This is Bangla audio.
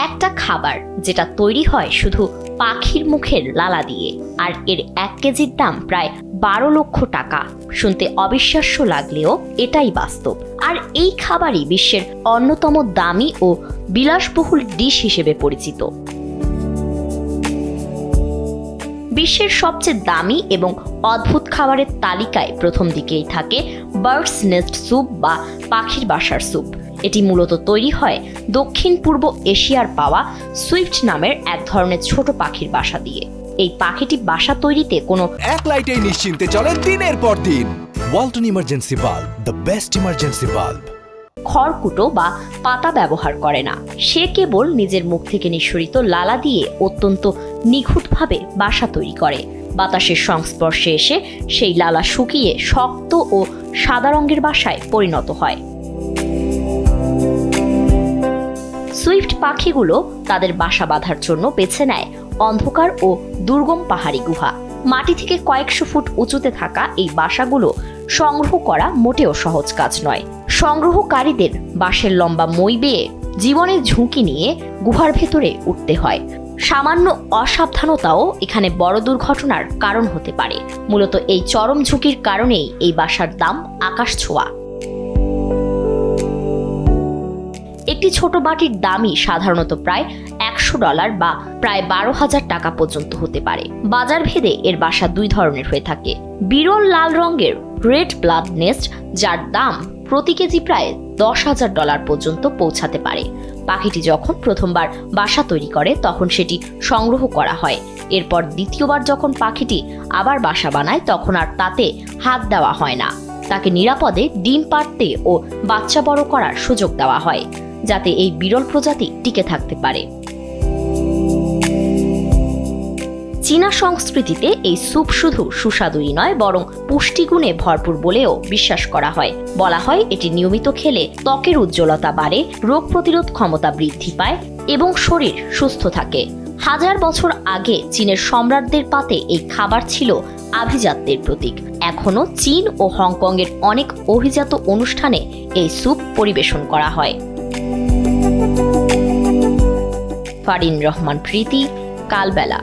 একটা খাবার যেটা তৈরি হয় শুধু পাখির মুখের লালা দিয়ে, আর এর 1 কেজির দাম প্রায় 12 লক্ষ টাকা। শুনতে অবিশ্বাস্য লাগলেও এটাই বাস্তব। আর এই খাবারই বিশ্বের অন্যতম দামি ও বিলাসবহুল ডিশ হিসেবে পরিচিত। বিশ্বের সবচেয়ে দামি এবং অদ্ভুত খাবারের তালিকায় প্রথম দিকেই থাকে বার্ডস নেস্ট স্যুপ বা পাখির বাসার স্যুপ। এটি মূলত তৈরি হয় দক্ষিণ পূর্ব এশিয়ার পাওয়া সুইফট নামের এক ধরনের ছোট পাখির বাসা দিয়ে। এই পাখিটি বাসা তৈরিতে কোনো এক লাইটেই নিশ্চিন্তে চলে দিনের পর দিন। Walton emergency bulb, the best emergency bulb. খড়কুটো বা পাতা ব্যবহার করে না। সে কেবল নিজের মুখ থেকে নিঃসরিত লালা দিয়ে অত্যন্ত নিখুঁতভাবে বাসা তৈরি করে। বাতাসের সংস্পর্শে এসে সেই লালা শুকিয়ে শক্ত ও সাদা রঙের বাসায় পরিণত হয়। সুইফট পাখিগুলো তাদের বাসা বাঁধার জন্য বেছে নেয় অন্ধকার ও দুর্গম পাহাড়ি গুহা। মাটি থেকে কয়েকশো ফুট উঁচুতে থাকা এই বাসাগুলো সংগ্রহ করা মোটেও সহজ কাজ নয়। সংগ্রহকারীদের বাঁশের লম্বা মই বেয়ে জীবনের ঝুঁকি নিয়ে গুহার ভেতরে উঠতে হয়। সামান্য অসাবধানতাও এখানে বড় দুর্ঘটনার কারণ হতে পারে। মূলত এই চরম ঝুঁকির কারণেই এই বাসার দাম আকাশ ছোঁয়া। একটি ছোট বাটির দামই সাধারণত প্রায় $100 বা প্রায় 12,000 টাকা পর্যন্ত হতে পারে। বাজার ভেদে এর বাসা 2 ধরনের হয়ে থাকে। বিরল লাল রঙের রেড ব্লাড নেস্ট, যার দাম প্রতি কেজি প্রায় $10,000 পর্যন্ত পৌঁছাতে পারে। পাখিটি যখন প্রথমবার বাসা তৈরি করে তখন সেটি সংগ্রহ করা হয়। এরপর দ্বিতীয়বার যখন পাখিটি আবার বাসা বানায় তখন আর তাতে হাত দেওয়া হয় না। তাকে নিরাপদে ডিম পাড়তে ও বাচ্চা বড় করার সুযোগ দেওয়া হয়, যাতে এই বিরল প্রজাতি টিকে থাকতে পারে। চীনা সংস্কৃতিতে এই স্যুপ শুধু সুস্বাদুই নয় বরং পুষ্টিগুণে ভরপুর বলেও বিশ্বাস করা হয়। বলা হয় এটি নিয়মিত খেলে ত্বকের উজ্জ্বলতা বাড়ে, রোগ প্রতিরোধ ক্ষমতা বৃদ্ধি পায় এবং শরীর সুস্থ থাকে। হাজার বছর আগে চীনের সম্রাটদের পাতে এই খাবার ছিল আভিজাত্যের প্রতীক। এখনো চীন ও হংকংয়ের অনেক অভিজাত অনুষ্ঠানে এই স্যুপ পরিবেশন করা হয়। ফারিন রহমান প্রীতি, কালবেলা।